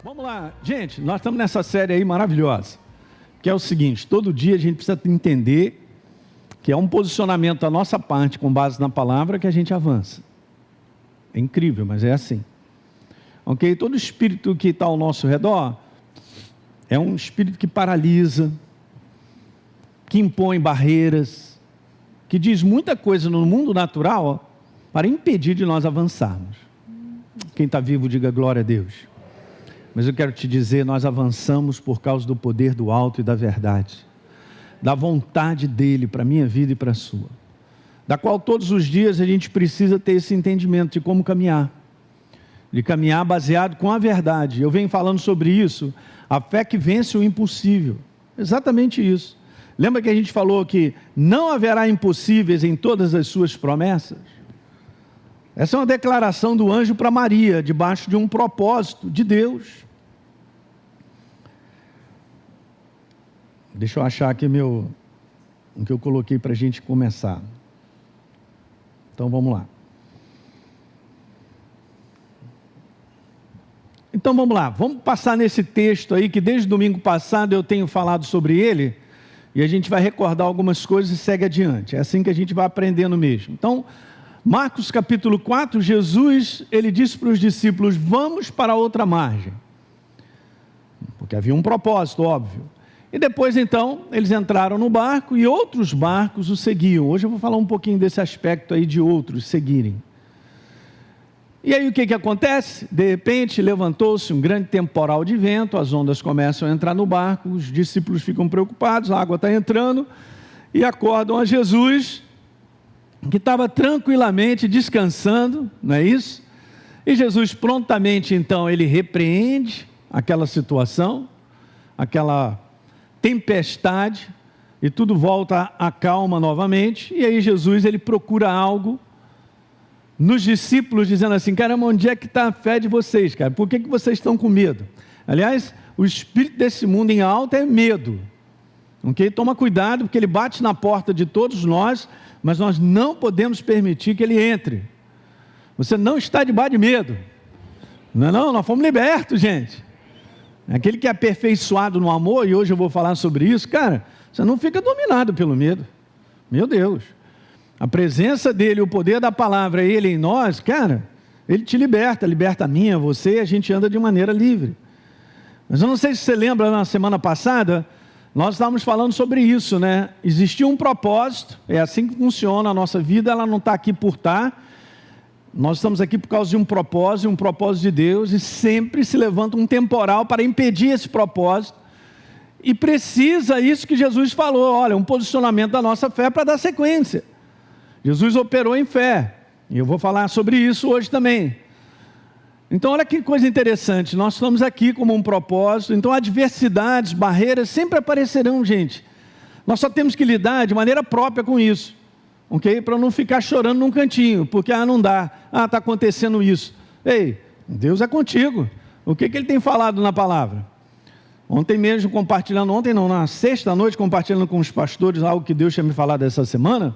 Vamos lá, gente, nós estamos nessa série aí maravilhosa, que é o seguinte: todo dia a gente precisa entender que é um posicionamento da nossa parte, com base na palavra, que a gente avança. É incrível, mas é assim. Ok? Todo espírito que está ao nosso redor é um espírito que paralisa, que impõe barreiras, que diz muita coisa no mundo natural para impedir de nós avançarmos. Quem está vivo, diga glória a Deus. Mas eu quero te dizer, nós avançamos por causa do poder do alto e da verdade, da vontade dele para a minha vida e para a sua, da qual todos os dias a gente precisa ter esse entendimento de como caminhar, de caminhar baseado com a verdade. Eu venho falando sobre isso, a fé que vence o impossível, exatamente isso. Lembra que a gente falou que não haverá impossíveis em todas as suas promessas? Essa é uma declaração do anjo para Maria, debaixo de um propósito de Deus. Deixa eu achar aqui o que eu coloquei para a gente começar. Então vamos lá. Então vamos lá, vamos passar nesse texto aí, que desde domingo passado eu tenho falado sobre ele, e a gente vai recordar algumas coisas e segue adiante. É assim que a gente vai aprendendo mesmo. Então, Marcos capítulo 4, Jesus, ele disse para os discípulos: vamos para outra margem. Porque havia um propósito, óbvio. E depois então, eles entraram no barco e outros barcos o seguiam. Hoje eu vou falar um pouquinho desse aspecto aí de outros seguirem. E aí o que acontece? De repente levantou-se um grande temporal de vento, as ondas começam a entrar no barco, os discípulos ficam preocupados, a água está entrando, e acordam a Jesus, que estava tranquilamente descansando, não é isso? E Jesus prontamente então, ele repreende aquela situação, aquela tempestade, e tudo volta à calma novamente. E aí Jesus, ele procura algo nos discípulos, dizendo assim: caramba, onde é que está a fé de vocês, cara? Por que vocês estão com medo? Aliás, o espírito desse mundo em alta é medo, ok? Toma cuidado, porque ele bate na porta de todos nós, mas nós não podemos permitir que ele entre. Você não está debaixo de medo, não, nós fomos libertos, gente. Aquele que é aperfeiçoado no amor, e hoje eu vou falar sobre isso, cara, você não fica dominado pelo medo. Meu Deus, a presença dele, o poder da palavra, ele em nós, cara, ele te liberta, liberta a mim, a você, e a gente anda de maneira livre. Mas eu não sei se você lembra, na semana passada, nós estávamos falando sobre isso, né? Existia um propósito, é assim que funciona a nossa vida, ela não está aqui por estar. Nós estamos aqui por causa de um propósito de Deus, e sempre se levanta um temporal para impedir esse propósito, e precisa isso que Jesus falou, olha, um posicionamento da nossa fé para dar sequência. Jesus operou em fé, e eu vou falar sobre isso hoje também. Então olha que coisa interessante, nós estamos aqui como um propósito, então adversidades, barreiras sempre aparecerão, gente. Nós só temos que lidar de maneira própria com isso. Ok? Para não ficar chorando num cantinho, porque não dá, está acontecendo isso. Ei, Deus é contigo. O que ele tem falado na palavra? Ontem mesmo na sexta noite, compartilhando com os pastores algo que Deus tinha me falado essa semana,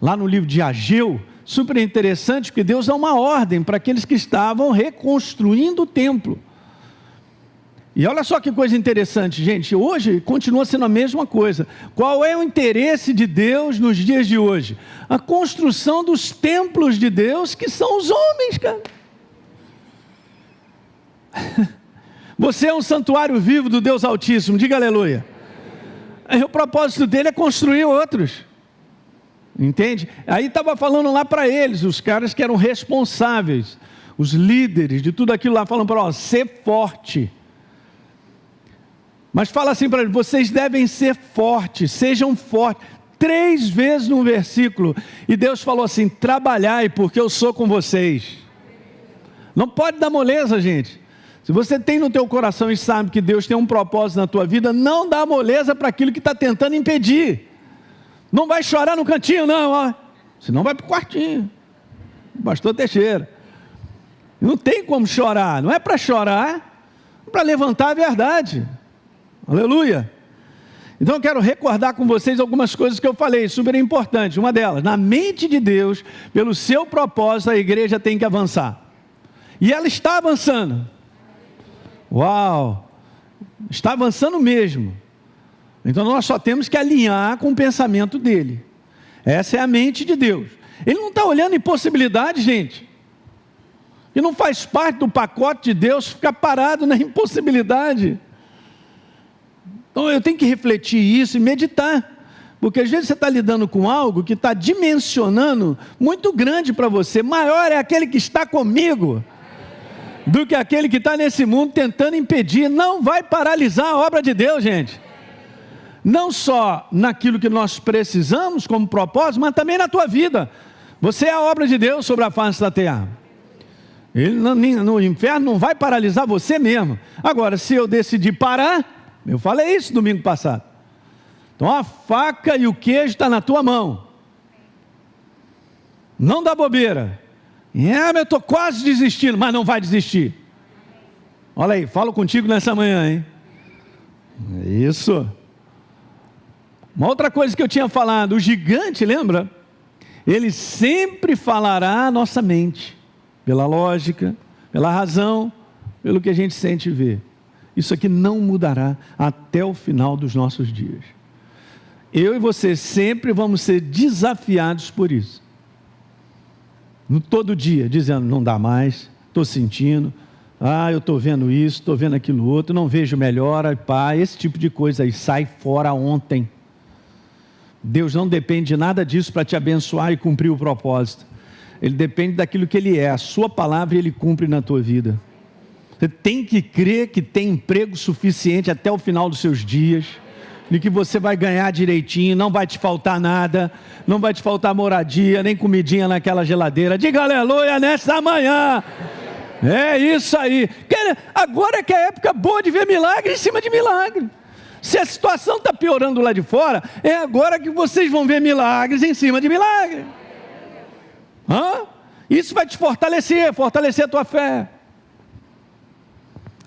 lá no livro de Ageu, super interessante, porque Deus dá uma ordem para aqueles que estavam reconstruindo o templo. E olha só que coisa interessante, gente, hoje continua sendo a mesma coisa. Qual é o interesse de Deus nos dias de hoje? A construção dos templos de Deus, que são os homens, cara. Você é um santuário vivo do Deus Altíssimo, diga aleluia. O propósito dele é construir outros, entende? Aí estava falando lá para eles, os caras que eram responsáveis, os líderes de tudo aquilo lá, falando para ser forte. Mas fala assim para eles: vocês devem ser fortes, sejam fortes. 3 vezes no versículo. E Deus falou assim: trabalhai, porque eu sou com vocês. Não pode dar moleza, gente. Se você tem no teu coração e sabe que Deus tem um propósito na tua vida, não dá moleza para aquilo que está tentando impedir. Não vai chorar no cantinho, não, ó. Senão vai para o quartinho. Pastor Teixeira. Não tem como chorar. Não é para chorar, é para levantar a verdade. Aleluia. Então eu quero recordar com vocês algumas coisas que eu falei, super importante. Uma delas, na mente de Deus, pelo seu propósito, a igreja tem que avançar. E ela está avançando. Uau! Está avançando mesmo. Então nós só temos que alinhar com o pensamento dele. Essa é a mente de Deus. Ele não está olhando impossibilidade, gente. E não faz parte do pacote de Deus ficar parado na impossibilidade. Então eu tenho que refletir isso e meditar. Porque às vezes você está lidando com algo que está dimensionando muito grande para você. Maior é aquele que está comigo do que aquele que está nesse mundo tentando impedir. Não vai paralisar a obra de Deus, gente. Não só naquilo que nós precisamos como propósito, mas também na tua vida. Você é a obra de Deus sobre a face da terra. Ele no inferno não vai paralisar você mesmo. Agora, se eu decidir parar, eu falei isso domingo passado. Então a faca e o queijo estão na tua mão. Não dá bobeira. Mas eu estou quase desistindo, mas não vai desistir. Olha aí, falo contigo nessa manhã, hein? Isso. Uma outra coisa que eu tinha falado, o gigante, lembra? Ele sempre falará a nossa mente, pela lógica, pela razão, pelo que a gente sente e vê. Isso aqui não mudará até o final dos nossos dias. Eu e você sempre vamos ser desafiados por isso. Todo dia, dizendo, não dá mais, estou sentindo, eu estou vendo isso, estou vendo aquilo outro, não vejo melhora, pá, esse tipo de coisa aí, sai fora ontem. Deus não depende de nada disso para te abençoar e cumprir o propósito. Ele depende daquilo que Ele é, a sua palavra Ele cumpre na tua vida. Você tem que crer que tem emprego suficiente até o final dos seus dias, de que você vai ganhar direitinho, não vai te faltar nada, não vai te faltar moradia, nem comidinha naquela geladeira. Diga aleluia nessa manhã. É isso aí. Agora é que é a época boa de ver milagre em cima de milagre. Se a situação está piorando lá de fora, é agora que vocês vão ver milagres em cima de milagre. Isso vai te fortalecer a tua fé.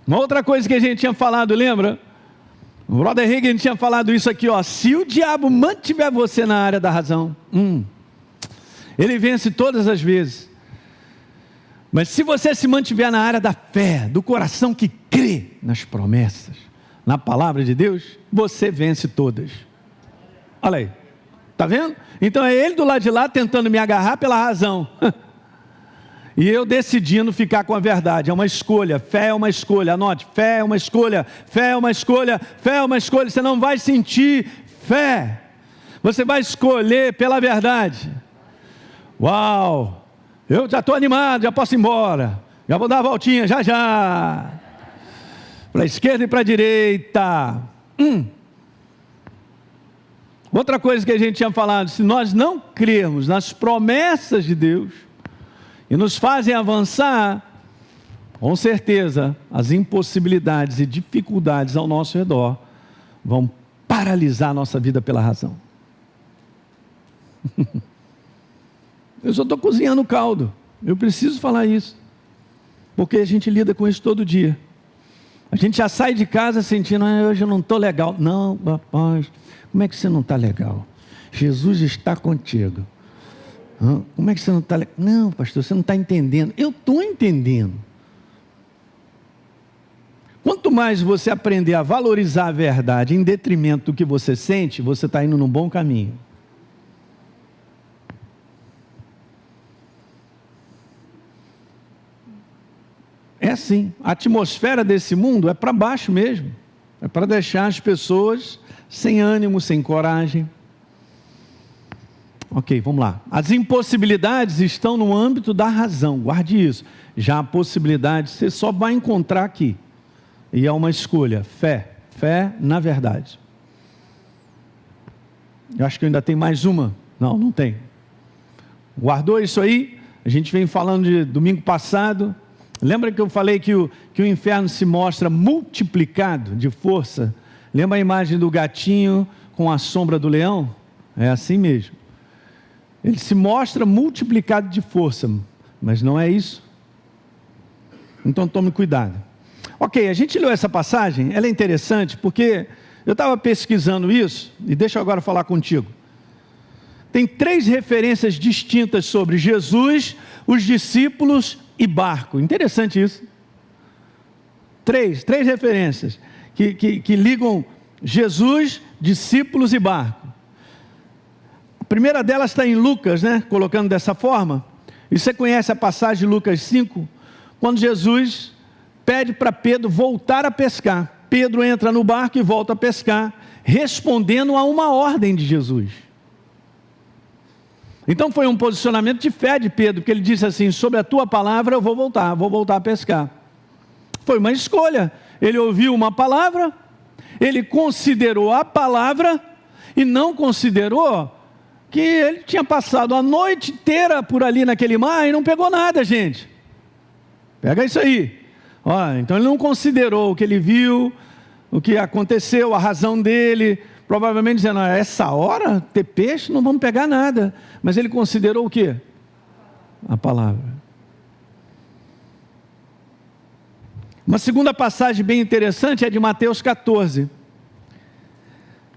Uma outra coisa que a gente tinha falado, lembra? O brother Reagan tinha falado isso aqui, se o diabo mantiver você na área da razão, ele vence todas as vezes. Mas se você se mantiver na área da fé, do coração que crê nas promessas, na palavra de Deus, você vence todas. Olha aí, está vendo? Então é ele do lado de lá tentando me agarrar pela razão. E eu decidindo ficar com a verdade. É uma escolha, fé é uma escolha. Anote, fé é uma escolha, fé é uma escolha, fé é uma escolha. Você não vai sentir fé, você vai escolher pela verdade. Uau, eu já estou animado, já posso ir embora, já vou dar a voltinha, já para a esquerda e para a direita. Outra coisa que a gente tinha falado, se nós não crermos nas promessas de Deus, e nos fazem avançar, com certeza, as impossibilidades e dificuldades ao nosso redor vão paralisar a nossa vida pela razão. Eu só estou cozinhando o caldo, eu preciso falar isso, porque a gente lida com isso todo dia. A gente já sai de casa sentindo, hoje eu não estou legal. Não, rapaz, como é que você não está legal? Jesus está contigo. Como é que você não está... Não, pastor, você não está entendendo. Eu estou entendendo. Quanto mais você aprender a valorizar a verdade em detrimento do que você sente, você está indo num bom caminho. É assim, a atmosfera desse mundo é para baixo mesmo. É para deixar as pessoas sem ânimo, sem coragem. Ok, vamos lá. As impossibilidades estão no âmbito da razão, guarde isso. Já a possibilidade você só vai encontrar aqui. E é uma escolha, fé na verdade. Eu acho que ainda tem mais uma. Não tem. Guardou isso aí? A gente vem falando de domingo passado. Lembra que eu falei que o inferno se mostra multiplicado de força? Lembra a imagem do gatinho com a sombra do leão? É assim mesmo. Ele se mostra multiplicado de força, mas não é isso. Então tome cuidado. Ok, a gente leu essa passagem, ela é interessante porque eu estava pesquisando isso, e deixa eu agora falar contigo. Tem 3 referências distintas sobre Jesus, os discípulos e barco. Interessante isso. Três referências que ligam Jesus, discípulos e barco. A primeira delas está em Lucas, né? Colocando dessa forma. E você conhece a passagem de Lucas 5, quando Jesus pede para Pedro voltar a pescar. Pedro entra no barco e volta a pescar, respondendo a uma ordem de Jesus. Então foi um posicionamento de fé de Pedro, porque ele disse assim: sobre a tua palavra eu vou voltar a pescar. Foi uma escolha. Ele ouviu uma palavra, ele considerou a palavra e não considerou que ele tinha passado a noite inteira por ali naquele mar e não pegou nada, gente. Pega isso aí. Então ele não considerou o que ele viu, o que aconteceu, a razão dele, provavelmente dizendo: essa hora ter peixe, não vamos pegar nada. Mas ele considerou o quê? A palavra. Uma segunda passagem bem interessante é de Mateus 14.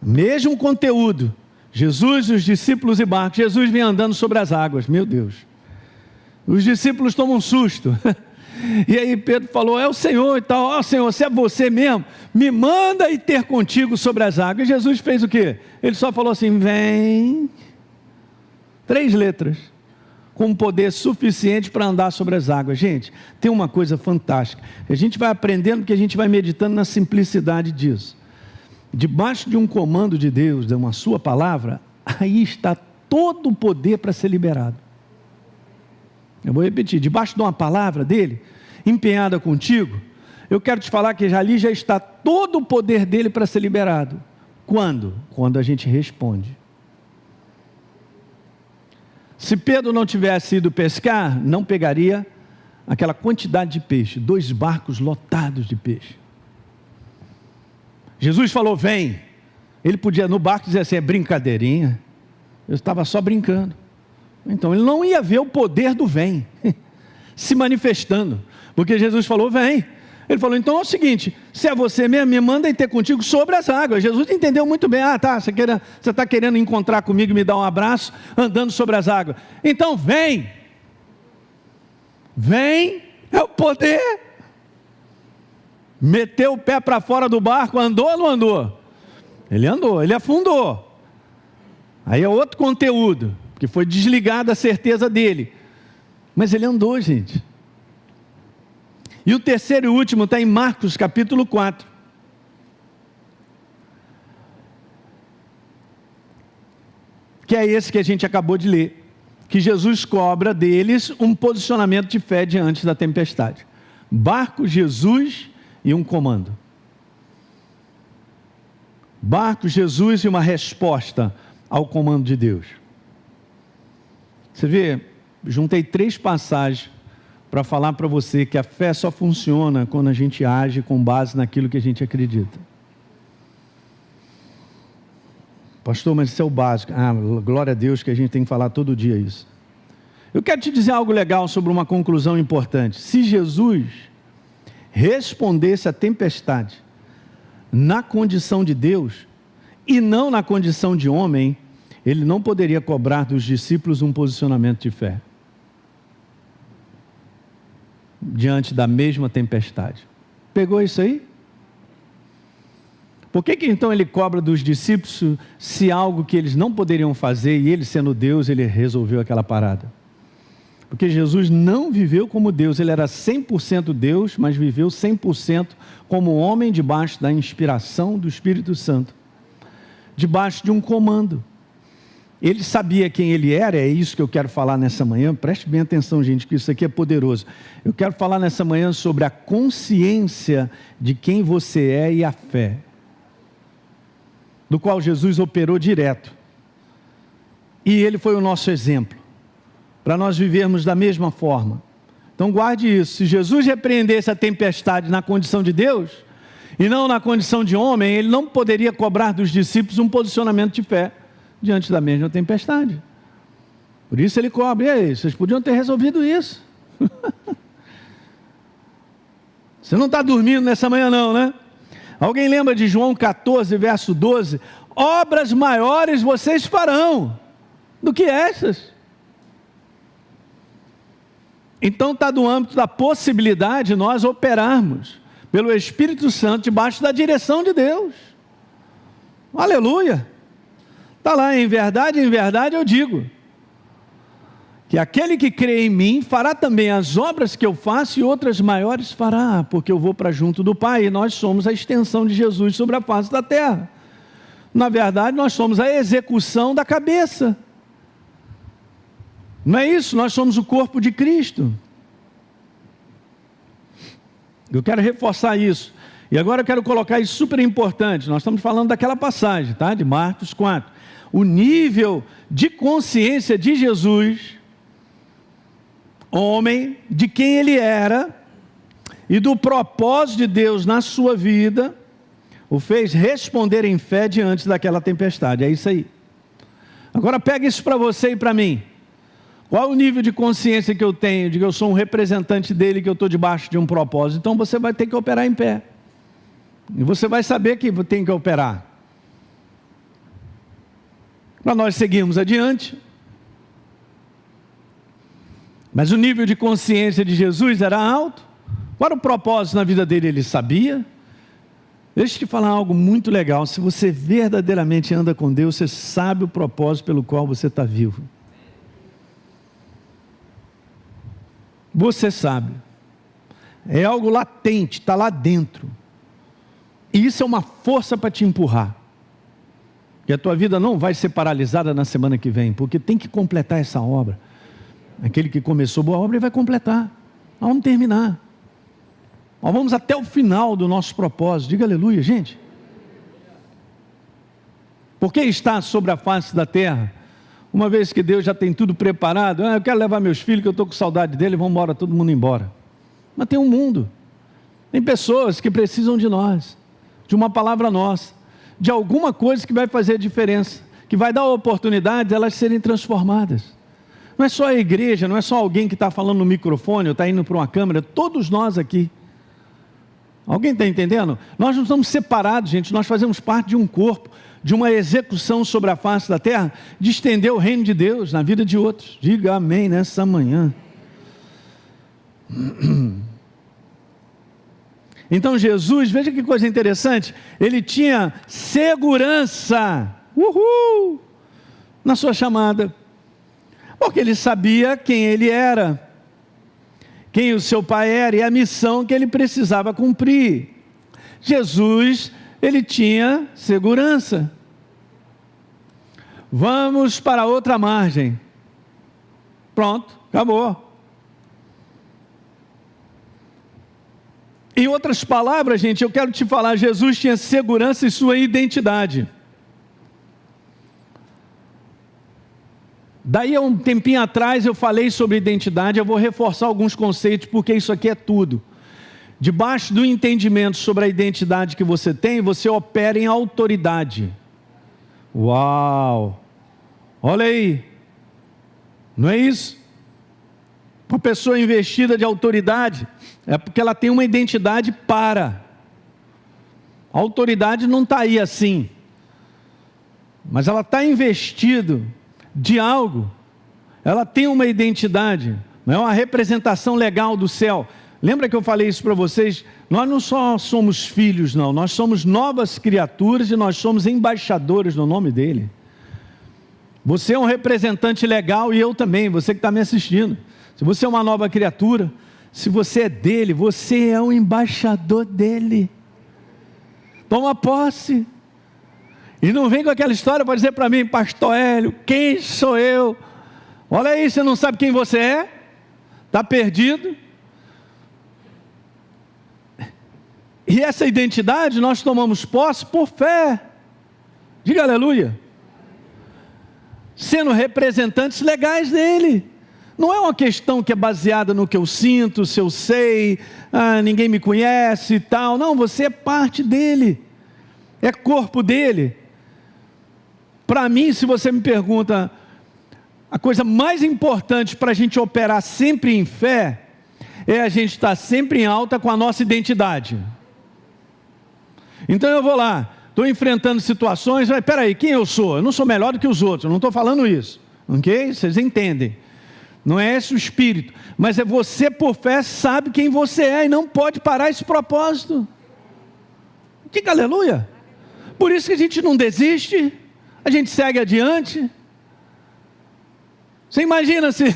Mesmo conteúdo. Jesus, os discípulos e barcos. Jesus vem andando sobre as águas. Meu Deus. Os discípulos tomam um susto. E aí Pedro falou: é o Senhor e tal. Senhor, se é você mesmo, me manda ir ter contigo sobre as águas. E Jesus fez o quê? Ele só falou assim: vem. 3 letras. Com poder suficiente para andar sobre as águas. Gente, tem uma coisa fantástica. A gente vai aprendendo, porque a gente vai meditando na simplicidade disso. Debaixo de um comando de Deus, de uma sua palavra, aí está todo o poder para ser liberado. Eu vou repetir: debaixo de uma palavra dele, empenhada contigo, eu quero te falar que ali já está todo o poder dele para ser liberado. Quando? Quando a gente responde. Se Pedro não tivesse ido pescar, não pegaria aquela quantidade de peixe, 2 barcos lotados de peixe. Jesus falou: vem. Ele podia no barco dizer assim: é brincadeirinha, eu estava só brincando. Então ele não ia ver o poder do vem se manifestando, porque Jesus falou: vem. Ele falou: então é o seguinte, se é você mesmo, me manda ir ter contigo sobre as águas. Jesus entendeu muito bem: você está querendo encontrar comigo e me dar um abraço, andando sobre as águas. Então vem. Vem, é o poder. Meteu o pé para fora do barco, andou ou não andou? Ele andou, ele afundou. Aí é outro conteúdo, que foi desligada a certeza dele. Mas ele andou, gente. E o terceiro e último está em Marcos capítulo 4. Que é esse que a gente acabou de ler. Que Jesus cobra deles um posicionamento de fé diante da tempestade. Barco, Jesus e um comando. Barco, Jesus e uma resposta ao comando de Deus. Você vê, juntei 3 passagens para falar para você que a fé só funciona quando a gente age com base naquilo que a gente acredita. Pastor, mas isso é o básico. Glória a Deus que a gente tem que falar todo dia isso. Eu quero te dizer algo legal sobre uma conclusão importante. Se Jesus respondesse à tempestade na condição de Deus e não na condição de homem, ele não poderia cobrar dos discípulos um posicionamento de fé diante da mesma tempestade. Pegou isso aí? Por que então ele cobra dos discípulos se algo que eles não poderiam fazer e ele sendo Deus, ele resolveu aquela parada? Porque Jesus não viveu como Deus, ele era 100% Deus, mas viveu 100% como homem debaixo da inspiração do Espírito Santo, debaixo de um comando. Ele sabia quem ele era, é isso que eu quero falar nessa manhã. Preste bem atenção, gente, que isso aqui é poderoso. Eu quero falar nessa manhã sobre a consciência de quem você é e a fé, do qual Jesus operou direto. E ele foi o nosso exemplo, para nós vivermos da mesma forma. Então guarde isso: se Jesus repreendesse a tempestade na condição de Deus, e não na condição de homem, ele não poderia cobrar dos discípulos um posicionamento de fé diante da mesma tempestade. Por isso ele cobra. E aí, vocês podiam ter resolvido isso. Você não está dormindo nessa manhã não, né? Alguém lembra de João 14, verso 12? Obras maiores vocês farão do que essas. Então está no âmbito da possibilidade de nós operarmos, pelo Espírito Santo, debaixo da direção de Deus. Aleluia! Está lá, em verdade eu digo, que aquele que crê em mim fará também as obras que eu faço e outras maiores fará, porque eu vou para junto do Pai, e nós somos a extensão de Jesus sobre a face da terra. Na verdade, nós somos a execução da cabeça. Não é isso? Nós somos o corpo de Cristo. Eu quero reforçar isso. E agora eu quero colocar isso super importante. Nós estamos falando daquela passagem, tá? De Marcos 4. O nível de consciência de Jesus, homem, de quem ele era e do propósito de Deus na sua vida, o fez responder em fé diante daquela tempestade. É isso aí. Agora pega isso para você e para mim. Qual é o nível de consciência que eu tenho, de que eu sou um representante dele, que eu estou debaixo de um propósito? Então você vai ter que operar em pé. E você vai saber que tem que operar. Para nós seguirmos adiante. Mas o nível de consciência de Jesus era alto. Qual era o propósito na vida dele? Ele sabia. Deixa eu te falar algo muito legal. Se você verdadeiramente anda com Deus, você sabe o propósito pelo qual você está vivo. Você sabe. É algo latente, está lá dentro. E isso é uma força para te empurrar. E a tua vida não vai ser paralisada na semana que vem, porque tem que completar essa obra. Aquele que começou boa obra, ele vai completar. Nós vamos terminar. Nós vamos até o final do nosso propósito. Diga aleluia, gente. Porque está sobre a face da terra, uma vez que Deus já tem tudo preparado, eu quero levar meus filhos, que eu estou com saudade deles, vamos embora, todo mundo embora. Mas tem um mundo, tem pessoas que precisam de nós, de uma palavra nossa, de alguma coisa que vai fazer a diferença, que vai dar a oportunidade de elas serem transformadas. Não é só a igreja, não é só alguém que está falando no microfone, ou está indo para uma câmera, todos nós aqui. Alguém está entendendo? Nós não estamos separados, gente, nós fazemos parte de um corpo, de uma execução sobre a face da terra, de estender o reino de Deus na vida de outros. Diga amém nessa manhã. Então Jesus, veja que coisa interessante, ele tinha segurança, na sua chamada, porque ele sabia quem ele era, quem o seu pai era e a missão que ele precisava cumprir. Jesus, ele tinha segurança. Vamos para outra margem. Pronto, acabou. Em outras palavras, gente, eu quero te falar, Jesus tinha segurança em sua identidade. Daí a um tempinho atrás eu falei sobre identidade, eu vou reforçar alguns conceitos, porque isso aqui é tudo. Debaixo do entendimento sobre a identidade que você tem, você opera em autoridade. Uau! Olha aí, não é isso? Uma pessoa investida de autoridade é porque ela tem uma identidade para. A autoridade não está aí assim, mas ela está investido de algo, ela tem uma identidade, não é uma representação legal do céu. Lembra que eu falei isso para vocês? Nós não só somos filhos, não, nós somos novas criaturas e nós somos embaixadores no nome dele. Você é um representante legal e eu também, você que está me assistindo. Se você é uma nova criatura, se você é dele, você é um embaixador dele. Toma posse. E não vem com aquela história para dizer para mim, pastor Hélio, quem sou eu? Olha aí, você não sabe quem você é? Está perdido? E essa identidade nós tomamos posse por fé. Diga aleluia. Sendo representantes legais dele. Não é uma questão que é baseada no que eu sinto, se eu sei, ninguém me conhece e tal. Não, você é parte dele. É corpo dele. Para mim, se você me pergunta, a coisa mais importante para a gente operar sempre em fé, é a gente estar sempre em alta com a nossa identidade. Então eu vou lá, estou enfrentando situações, mas peraí, quem eu sou? Eu não sou melhor do que os outros, eu não estou falando isso, ok? Vocês entendem. Não é esse o espírito, mas é você por fé sabe quem você é e não pode parar esse propósito. Diga aleluia. Por isso que a gente não desiste, a gente segue adiante. Você imagina se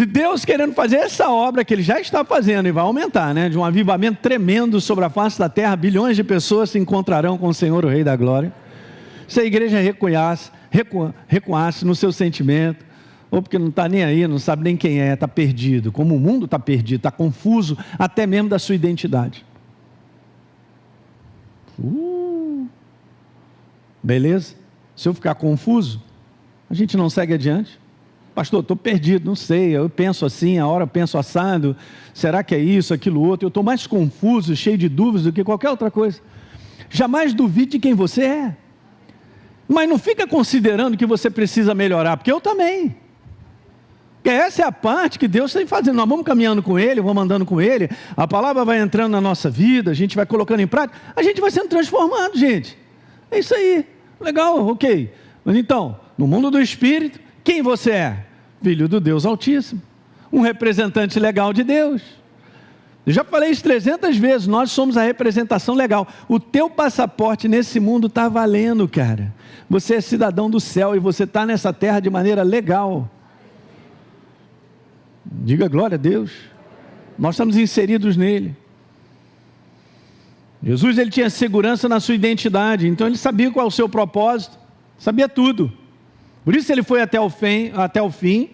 Deus querendo fazer essa obra que Ele já está fazendo e vai aumentar, né? De um avivamento tremendo sobre a face da terra, bilhões de pessoas se encontrarão com o Senhor, o Rei da Glória. Se a igreja recuasse no seu sentimento, ou porque não está nem aí, não sabe nem quem é, está perdido, como o mundo está perdido, está confuso até mesmo da sua identidade. Beleza? Se eu ficar confuso, a gente não segue adiante. Pastor, estou perdido, não sei, eu penso assim, a hora eu penso assado, será que é isso, aquilo outro? Eu estou mais confuso, cheio de dúvidas do que qualquer outra coisa. Jamais duvide de quem você é, mas não fica considerando que você precisa melhorar, porque eu também. Porque essa é a parte que Deus está fazendo. Nós vamos caminhando com Ele, vamos andando com Ele, a palavra vai entrando na nossa vida, a gente vai colocando em prática, a gente vai sendo transformado, gente. É isso aí, legal, ok. Mas então, no mundo do Espírito, quem você é? Filho do Deus Altíssimo, um representante legal de Deus. Eu já falei isso 300 vezes, nós somos a representação legal. O teu passaporte nesse mundo está valendo, cara. Você é cidadão do céu e você está nessa terra de maneira legal. Diga glória a Deus. Nós estamos inseridos nele. Jesus, ele tinha segurança na sua identidade, então ele sabia qual é o seu propósito, sabia tudo. Por isso ele foi até o fim,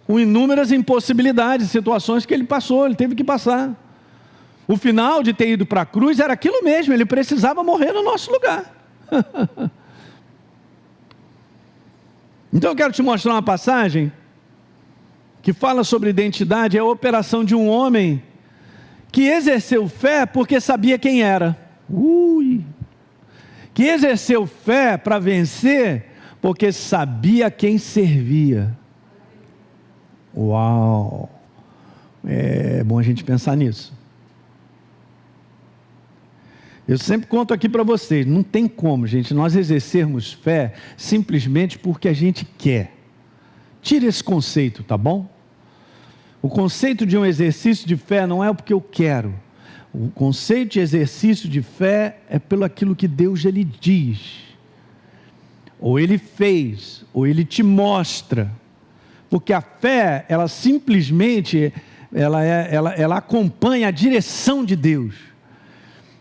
com inúmeras impossibilidades, situações que ele passou, ele teve que passar. O final de ter ido para a cruz era aquilo mesmo, ele precisava morrer no nosso lugar. Então eu quero te mostrar uma passagem que fala sobre identidade, é a operação de um homem que exerceu fé porque sabia quem era. Que exerceu fé para vencer porque sabia quem servia. Uau! É bom a gente pensar nisso. Eu sempre conto aqui para vocês, não tem como, gente, nós exercermos fé simplesmente porque a gente quer. Tira esse conceito, tá bom? O conceito de um exercício de fé não é porque eu quero. O conceito de exercício de fé é pelo aquilo que Deus ele diz. Ou Ele fez, ou Ele te mostra. Porque a fé, ela simplesmente, ela acompanha a direção de Deus.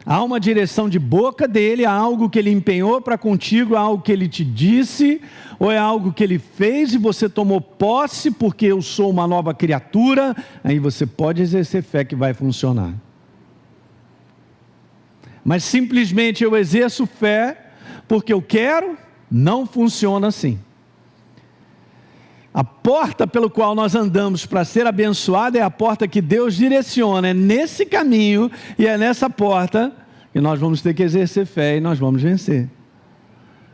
Há uma direção de boca dele, há algo que ele empenhou para contigo, há algo que ele te disse, ou é algo que ele fez e você tomou posse porque eu sou uma nova criatura, aí você pode exercer fé que vai funcionar. Mas simplesmente eu exerço fé porque eu quero, não funciona assim. A porta pelo qual nós andamos para ser abençoado é a porta que Deus direciona, é nesse caminho e é nessa porta que nós vamos ter que exercer fé e nós vamos vencer.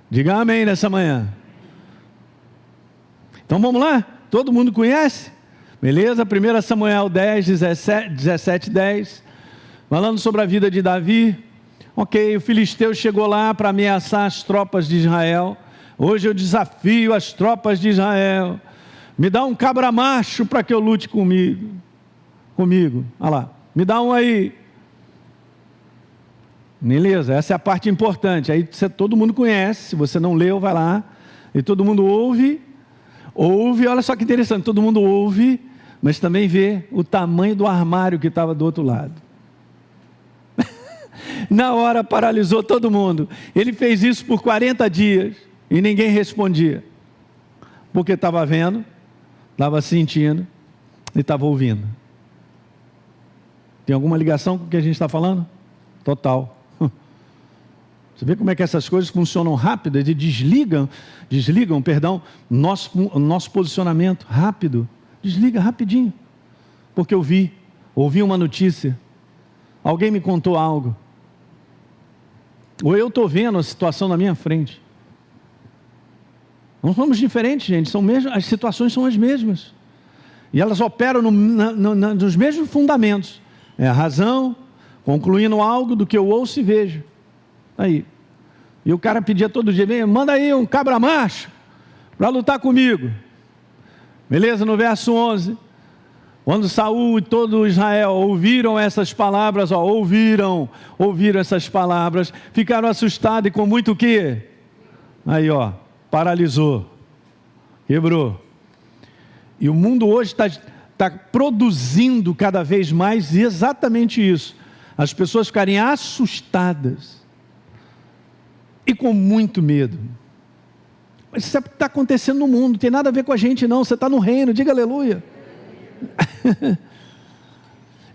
Diga amém nessa manhã. Então vamos lá? Todo mundo conhece? Beleza? 1 Samuel 10, 17, 10, falando sobre a vida de Davi. Ok, o filisteu chegou lá para ameaçar as tropas de Israel. Hoje eu desafio as tropas de Israel. Me dá um cabra macho para que eu lute comigo. Olha lá, me dá um aí. Beleza, essa é a parte importante. Aí todo mundo conhece, se você não leu, vai lá. E todo mundo ouve, olha só que interessante, todo mundo ouve, mas também vê o tamanho do armário que estava do outro lado. Na hora paralisou todo mundo. Ele fez isso por 40 dias e ninguém respondia. Porque estava vendo, estava sentindo e estava ouvindo. Tem alguma ligação com o que a gente está falando? Total. Você vê como é que essas coisas funcionam rápido, eles desligam, nosso posicionamento rápido. Desliga rapidinho. Porque eu ouvi uma notícia, alguém me contou algo, ou eu estou vendo a situação na minha frente. Não somos diferentes, gente, as situações são as mesmas. E elas operam nos mesmos fundamentos. É a razão, concluindo algo do que eu ouço e vejo. Aí. E o cara pedia todo dia, manda aí um cabra macho para lutar comigo. Beleza? No verso 11. Quando Saul e todo Israel ouviram essas palavras, ouviram essas palavras, ficaram assustados e com muito o quê? Aí, paralisou, quebrou. E o mundo hoje está produzindo cada vez mais exatamente isso. As pessoas ficarem assustadas e com muito medo. Mas isso é o que está acontecendo no mundo, não tem nada a ver com a gente não, você está no reino, diga aleluia.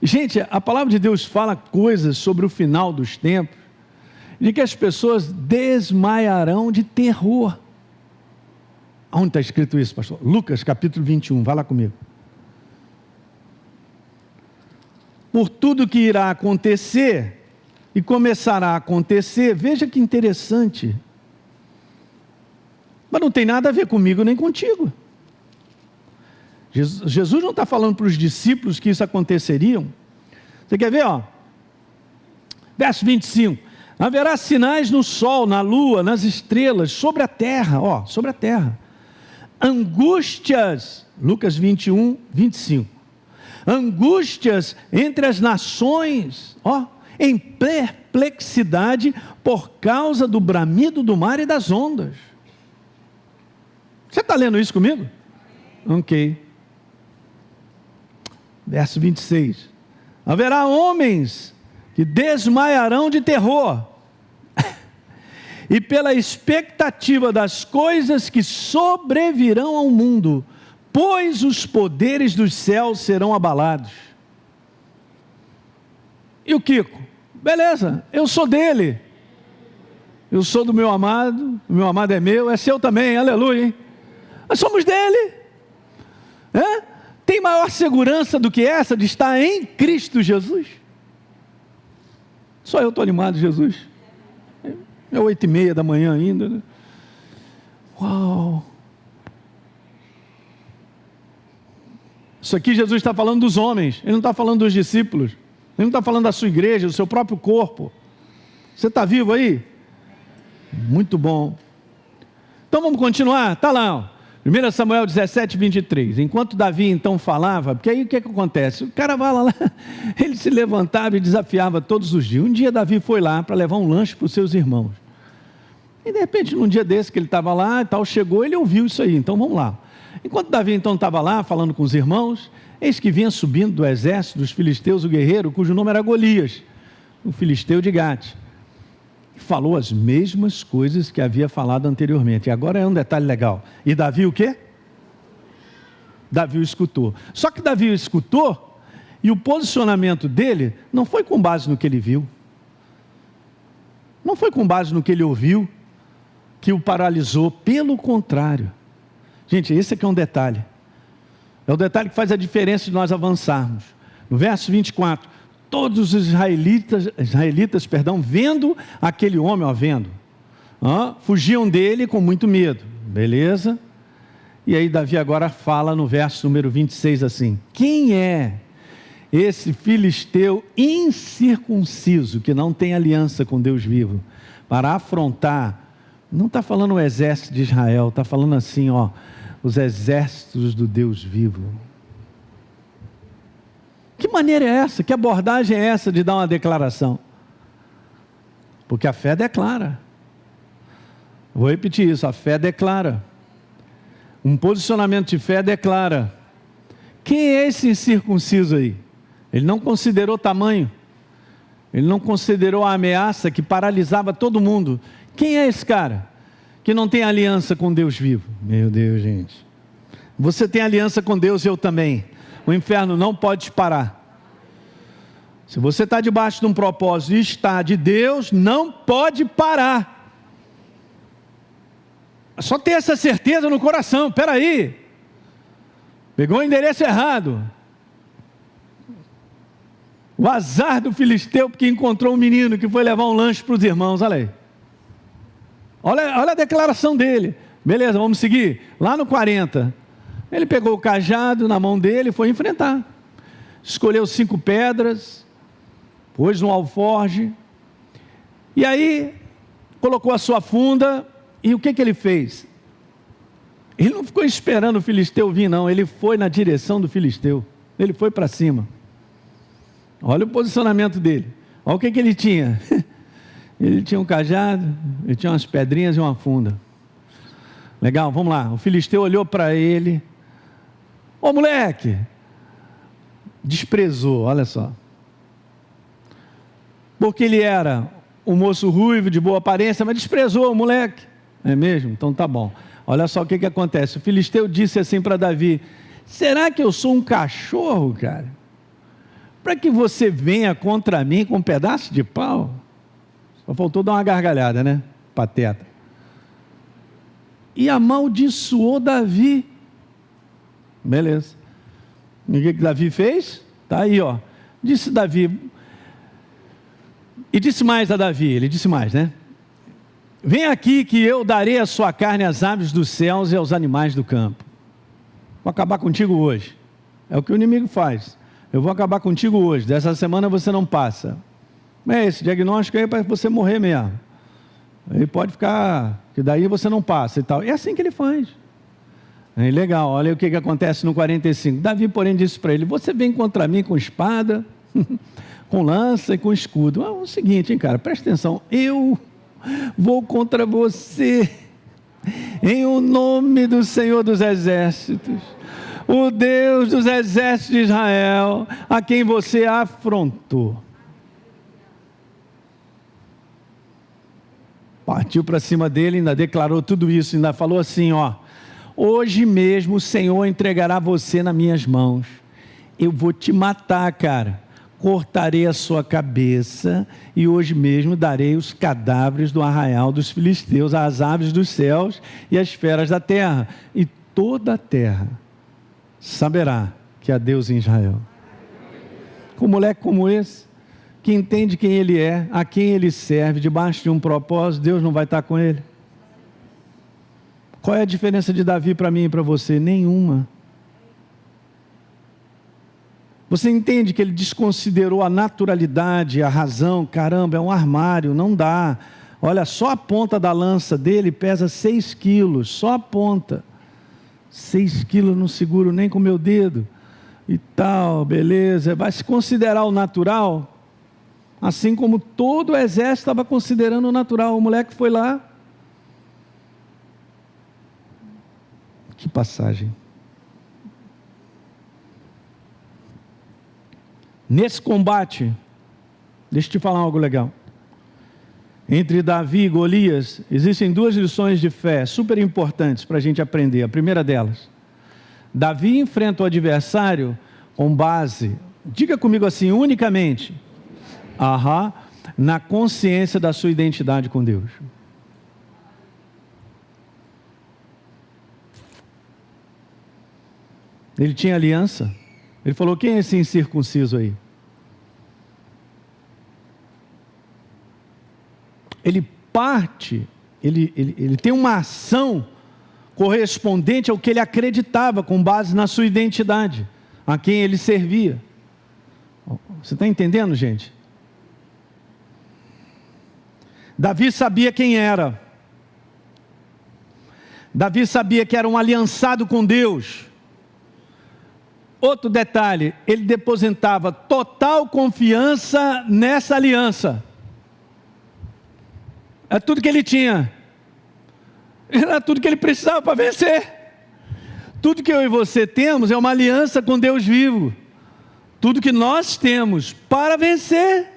Gente, a palavra de Deus fala coisas sobre o final dos tempos, de que as pessoas desmaiarão de terror. Onde está escrito isso, pastor? Lucas capítulo 21, vai lá comigo. Por tudo que irá acontecer, e começará a acontecer, veja que interessante, mas não tem nada a ver comigo nem contigo. Jesus não está falando para os discípulos que isso aconteceria. Você quer ver? Verso 25. Haverá sinais no sol, na lua, nas estrelas, sobre a terra. Sobre a terra. Angústias. Lucas 21, 25. Angústias entre as nações. Em perplexidade por causa do bramido do mar e das ondas. Você está lendo isso comigo? Ok. Verso 26. Haverá homens que desmaiarão de terror e pela expectativa das coisas que sobrevirão ao mundo, pois os poderes dos céus serão abalados. E o Kiko? Beleza, eu sou dele. Eu sou do meu amado, o meu amado é meu, é seu também, aleluia, hein? Nós somos dele. Tem maior segurança do que essa de estar em Cristo Jesus? Só eu estou animado, Jesus. É 8h30 da manhã ainda, né? Uau! Isso aqui Jesus está falando dos homens, Ele não está falando dos discípulos, Ele não está falando da sua igreja, do seu próprio corpo. Você está vivo aí? Muito bom. Então vamos continuar? Está lá, 1 Samuel 17, 23. Enquanto Davi então falava, porque aí o que acontece? O cara vai lá, ele se levantava e desafiava todos os dias. Um dia Davi foi lá para levar um lanche para os seus irmãos. E de repente, num dia desse que ele estava lá e tal, chegou, ele ouviu isso aí. Então vamos lá. Enquanto Davi então estava lá falando com os irmãos, eis que vinha subindo do exército dos filisteus o guerreiro, cujo nome era Golias, um filisteu de Gate. Falou as mesmas coisas que havia falado anteriormente. E agora é um detalhe legal. E Davi o quê? Davi o escutou. Só que Davi o escutou e o posicionamento dele não foi com base no que ele viu. Não foi com base no que ele ouviu que o paralisou. Pelo contrário. Gente, esse aqui é um detalhe. É o detalhe que faz a diferença de nós avançarmos. No verso 24. Todos os israelitas, vendo aquele homem, fugiam dele com muito medo, beleza? E aí Davi agora fala no verso número 26 assim: quem é esse filisteu incircunciso, que não tem aliança com Deus vivo, para afrontar, não está falando o exército de Israel, está falando assim, os exércitos do Deus vivo. Que maneira é essa? Que abordagem é essa de dar uma declaração? Porque a fé declara. Vou repetir isso, a fé declara. Um posicionamento de fé declara. Quem é esse incircunciso aí? Ele não considerou tamanho. Ele não considerou a ameaça que paralisava todo mundo. Quem é esse cara que não tem aliança com Deus vivo? Meu Deus, gente. Você tem aliança com Deus, eu também. O inferno não pode te parar. Se você está debaixo de um propósito e está de Deus, não pode parar. É só ter essa certeza no coração. Espera aí. Pegou o endereço errado. O azar do filisteu porque encontrou um menino que foi levar um lanche para os irmãos. Olha aí. Olha a declaração dele. Beleza, vamos seguir. Lá no 40. Ele pegou o cajado na mão dele e foi enfrentar. Escolheu 5 pedras, pôs no alforje, e aí colocou a sua funda, e o que ele fez? Ele não ficou esperando o filisteu vir, não. Ele foi na direção do filisteu. Ele foi para cima. Olha o posicionamento dele. Olha o que ele tinha. Ele tinha um cajado, ele tinha umas pedrinhas e uma funda. Legal, vamos lá. O filisteu olhou para ele. Ô moleque! Desprezou, olha só. Porque ele era um moço ruivo, de boa aparência, mas desprezou o moleque. É mesmo? Então tá bom. Olha só o que acontece. O filisteu disse assim para Davi: será que eu sou um cachorro, cara? Para que você venha contra mim com um pedaço de pau? Só faltou dar uma gargalhada, né? Pateta. E amaldiçoou Davi. Beleza. E o que Davi fez? Está aí, ó. Disse Davi. E disse mais a Davi, ele disse mais, né? Vem aqui que eu darei a sua carne às aves dos céus e aos animais do campo. Vou acabar contigo hoje. É o que o inimigo faz. Eu vou acabar contigo hoje. Dessa semana você não passa. É esse diagnóstico aí para você morrer mesmo. Ele pode ficar, que daí você não passa e tal. É assim que ele faz. É legal, olha o que acontece no 45. Davi, porém, disse para ele: você vem contra mim com espada, com lança e com escudo. É o seguinte, hein, cara, presta atenção. Eu vou contra você em o nome do Senhor dos Exércitos, o Deus dos exércitos de Israel, a quem você afrontou. Partiu para cima dele, ainda declarou tudo isso, ainda falou assim, ó: hoje mesmo o Senhor entregará você nas minhas mãos. Eu vou te matar, cara. Cortarei a sua cabeça e hoje mesmo darei os cadáveres do arraial dos filisteus às aves dos céus e às feras da terra. E toda a terra saberá que há Deus em Israel. Com um moleque como esse, que entende quem ele é, a quem ele serve, debaixo de um propósito, Deus não vai estar com ele? Qual é a diferença de Davi para mim e para você? Nenhuma. Você entende que ele desconsiderou a naturalidade, a razão? Caramba, é um armário, não dá. Olha, só a ponta da lança dele pesa 6 quilos, só a ponta. 6 quilos não seguro nem com o meu dedo. E tal, beleza. Vai se considerar o natural? Assim como todo o exército estava considerando o natural. O moleque foi lá. Que passagem. Nesse combate, deixa eu te falar algo legal. Entre Davi e Golias, existem 2 lições de fé super importantes para a gente aprender. A primeira delas: Davi enfrenta o adversário com base, diga comigo assim, unicamente, na consciência da sua identidade com Deus. Ele tinha aliança. Ele falou: quem é esse incircunciso aí? Ele parte, ele tem uma ação correspondente ao que ele acreditava, com base na sua identidade, a quem ele servia. Você está entendendo, gente? Davi sabia quem era. Davi sabia que era um aliançado com Deus. Outro detalhe, ele depositava total confiança nessa aliança. É tudo que ele tinha. Era tudo que ele precisava para vencer. Tudo que eu e você temos é uma aliança com Deus vivo. Tudo que nós temos para vencer.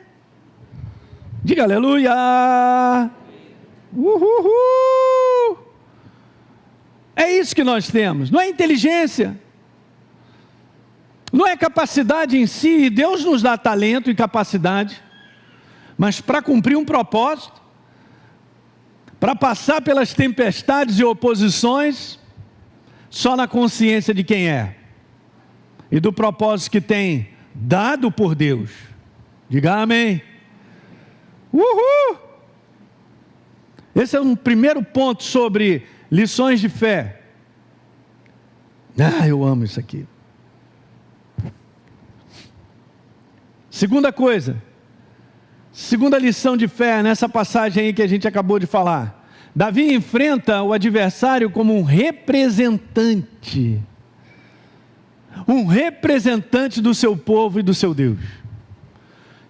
Diga aleluia. Uhul. É isso que nós temos. Não é inteligência. Não é capacidade em si. Deus nos dá talento e capacidade. Mas para cumprir um propósito, para passar pelas tempestades e oposições, só na consciência de quem é e do propósito que tem dado por Deus. Diga amém. Uhul! Esse é um primeiro ponto sobre lições de fé. Eu amo isso aqui. Segunda coisa, segunda lição de fé nessa passagem aí que a gente acabou de falar. Davi enfrenta o adversário como um representante do seu povo e do seu Deus.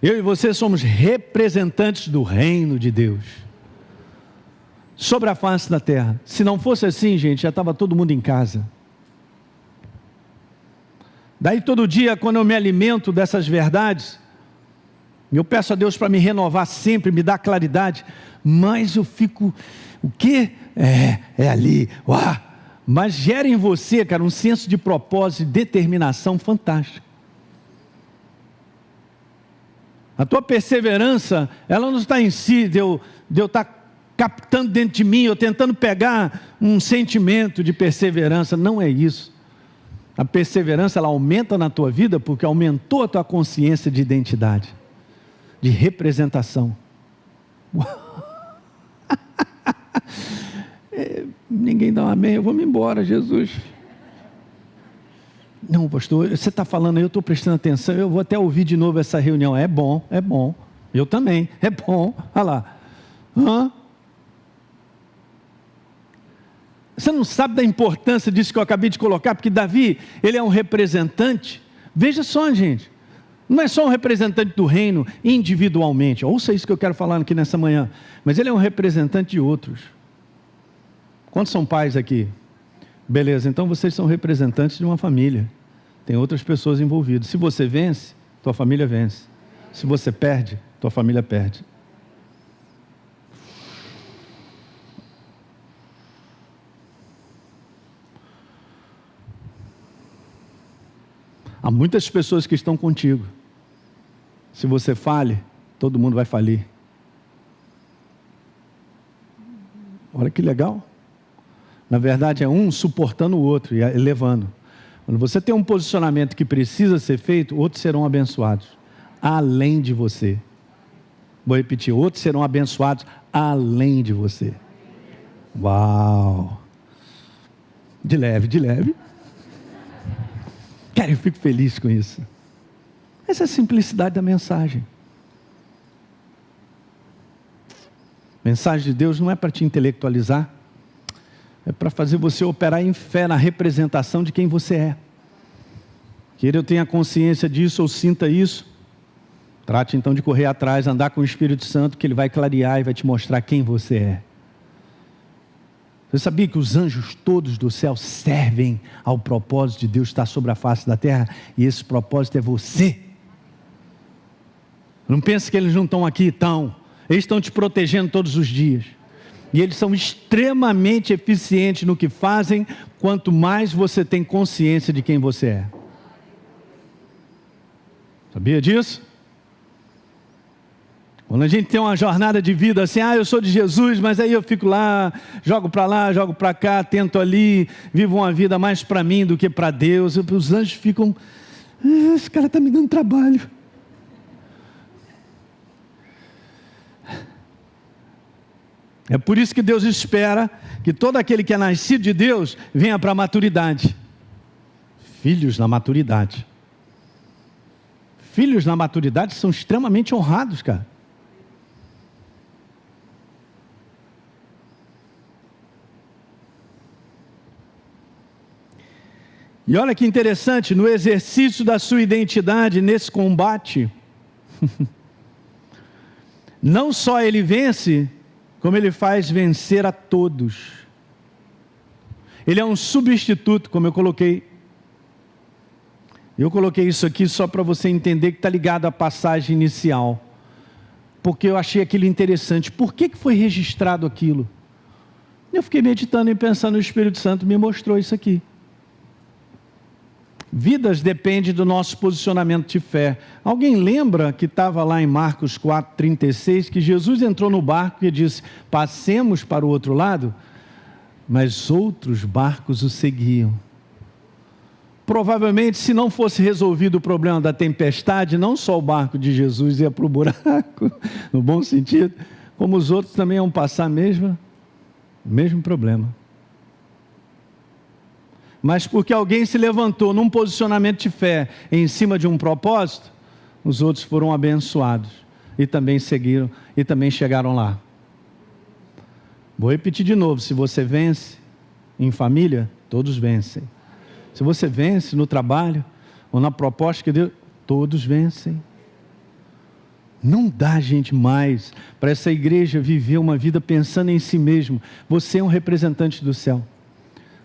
Eu e você somos representantes do reino de Deus sobre a face da terra. Se não fosse assim, gente, já estava todo mundo em casa. Daí todo dia, quando eu me alimento dessas verdades, eu peço a Deus para me renovar sempre, me dar claridade, mas eu fico, o quê? É ali, uau! Mas gera em você, cara, um senso de propósito e determinação fantástico. A tua perseverança, ela não está em si, de eu estar captando dentro de mim, ou tentando pegar um sentimento de perseverança, não é isso. A perseverança, ela aumenta na tua vida, porque aumentou a tua consciência de identidade, de representação. Ninguém dá um amém, eu vou me embora, Jesus. Não, pastor, você está falando aí, eu estou prestando atenção, eu vou até ouvir de novo essa reunião. É bom, eu também, é bom, olha lá. Você não sabe da importância disso que eu acabei de colocar, porque Davi, ele é um representante. Veja só, gente, não é só um representante do reino individualmente, ouça isso que eu quero falar aqui nessa manhã, mas ele é um representante de outros. Quantos são pais aqui? Beleza, então vocês são representantes de uma família, tem outras pessoas envolvidas. Se você vence, tua família vence. Se você perde, tua família perde. Há muitas pessoas que estão contigo. Se você fale, todo mundo vai falir. Olha que legal. Na verdade é um suportando o outro e elevando. Quando você tem um posicionamento que precisa ser feito, outros serão abençoados, além de você. Vou repetir, outros serão abençoados além de você. Uau! De leve, de leve. Cara, eu fico feliz com isso. Essa é a simplicidade da mensagem. Mensagem de Deus não é para te intelectualizar, é para fazer você operar em fé na representação de quem você é. Queira eu tenha consciência disso ou sinta isso, trate então de correr atrás, andar com o Espírito Santo, que Ele vai clarear e vai te mostrar quem você é. Você sabia que os anjos todos do céu servem ao propósito de Deus estar sobre a face da terra? E esse propósito é você. Não pense que eles não estão aqui, estão. Eles estão te protegendo todos os dias. E eles são extremamente eficientes no que fazem, quanto mais você tem consciência de quem você é. Sabia disso? Quando a gente tem uma jornada de vida assim, eu sou de Jesus, mas aí eu fico lá, jogo para cá, tento ali, vivo uma vida mais para mim do que para Deus. Os anjos ficam, esse cara está me dando trabalho. É por isso que Deus espera que todo aquele que é nascido de Deus venha para a maturidade. Filhos na maturidade. Filhos na maturidade são extremamente honrados, cara. E olha que interessante, no exercício da sua identidade, nesse combate, não só ele vence, como ele faz vencer a todos. Ele é um substituto, como eu coloquei. Eu coloquei isso aqui só para você entender que está ligado à passagem inicial. Porque eu achei aquilo interessante. Por que foi registrado aquilo? Eu fiquei meditando e pensando, o Espírito Santo me mostrou isso aqui. Vidas dependem do nosso posicionamento de fé. Alguém lembra que estava lá em Marcos 4,36, que Jesus entrou no barco e disse, passemos para o outro lado, mas outros barcos o seguiam. Provavelmente, se não fosse resolvido o problema da tempestade, não só o barco de Jesus ia para o buraco, no bom sentido, como os outros também iam passar o mesmo problema. Mas porque alguém se levantou num posicionamento de fé em cima de um propósito, os outros foram abençoados e também seguiram e também chegaram lá. Vou repetir de novo, se você vence em família, todos vencem. Se você vence no trabalho, ou na proposta que Deus, todos vencem. Não dá, gente, mais para essa igreja viver uma vida pensando em si mesmo. Você é um representante do céu.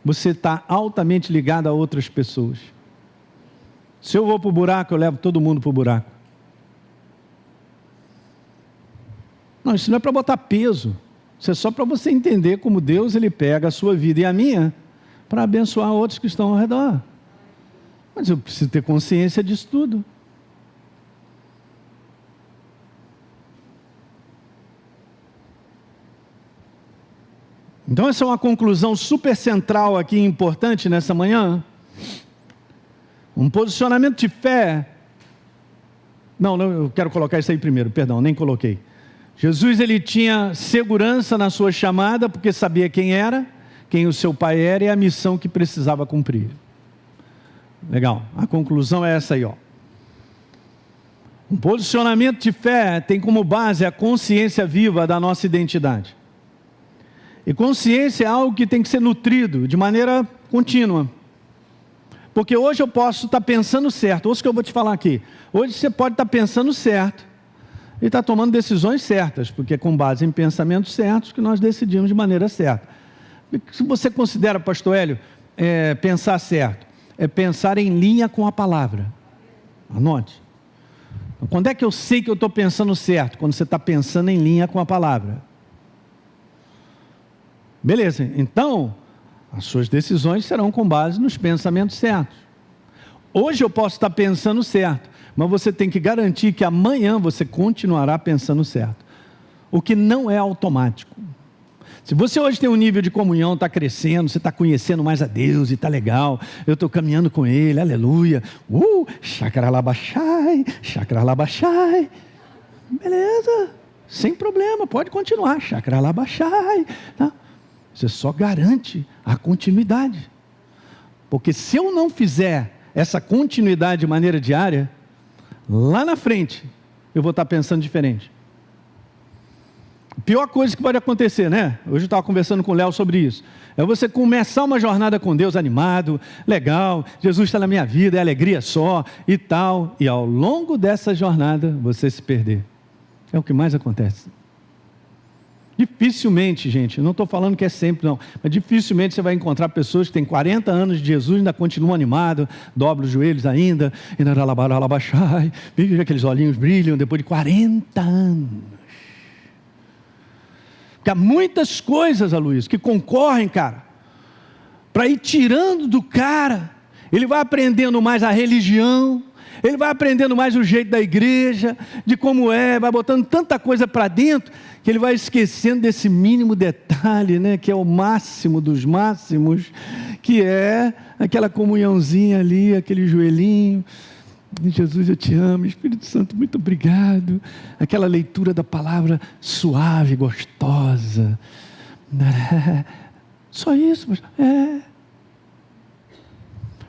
Você está altamente ligado a outras pessoas. Se eu vou para o buraco, eu levo todo mundo para o buraco. Não, isso não é para botar peso. Isso é só para você entender como Deus ele pega a sua vida e a minha para abençoar outros que estão ao redor. Mas eu preciso ter consciência disso tudo. Então essa é uma conclusão super central aqui, importante nessa manhã. Um posicionamento de fé. Não, eu quero colocar isso aí primeiro, perdão, nem coloquei. Jesus ele tinha segurança na sua chamada, porque sabia quem era, quem o seu pai era e a missão que precisava cumprir. Legal, a conclusão é essa aí, ó. Um posicionamento de fé tem como base a consciência viva da nossa identidade. E consciência é algo que tem que ser nutrido de maneira contínua. Porque hoje eu posso estar pensando certo. Ouça o que eu vou te falar aqui. Hoje você pode estar pensando certo e estar tomando decisões certas, porque é com base em pensamentos certos que nós decidimos de maneira certa. Se você considera, pastor Hélio, pensar certo, é pensar em linha com a palavra. Anote. Quando é que eu sei que eu estou pensando certo? Quando você está pensando em linha com a palavra. Beleza, então, as suas decisões serão com base nos pensamentos certos. Hoje eu posso estar pensando certo, mas você tem que garantir que amanhã você continuará pensando certo. O que não é automático. Se você hoje tem um nível de comunhão, está crescendo, você está conhecendo mais a Deus e está legal, eu estou caminhando com Ele, aleluia, chakralabashai, chakralabashai, beleza, sem problema, pode continuar, chakralabashai, tá? Você só garante a continuidade. Porque se eu não fizer essa continuidade de maneira diária, lá na frente, eu vou estar pensando diferente. A pior coisa que pode acontecer, né? Hoje eu estava conversando com o Léo sobre isso. É você começar uma jornada com Deus animado, legal, Jesus está na minha vida, é alegria só e tal. E ao longo dessa jornada, você se perder. É o que mais acontece. Dificilmente, gente, não estou falando que é sempre não, mas dificilmente você vai encontrar pessoas que têm 40 anos de Jesus e ainda continuam animados, dobram os joelhos ainda, e aqueles olhinhos brilham depois de 40 anos. Porque há muitas coisas, Aloysio, que concorrem, cara, para ir tirando do cara. Ele vai aprendendo mais a religião, ele vai aprendendo mais o jeito da igreja, de como é, vai botando tanta coisa para dentro, que ele vai esquecendo desse mínimo detalhe, né, que é o máximo dos máximos, que é aquela comunhãozinha ali, aquele joelhinho, Jesus eu te amo, Espírito Santo muito obrigado, aquela leitura da palavra suave, gostosa, só isso, mas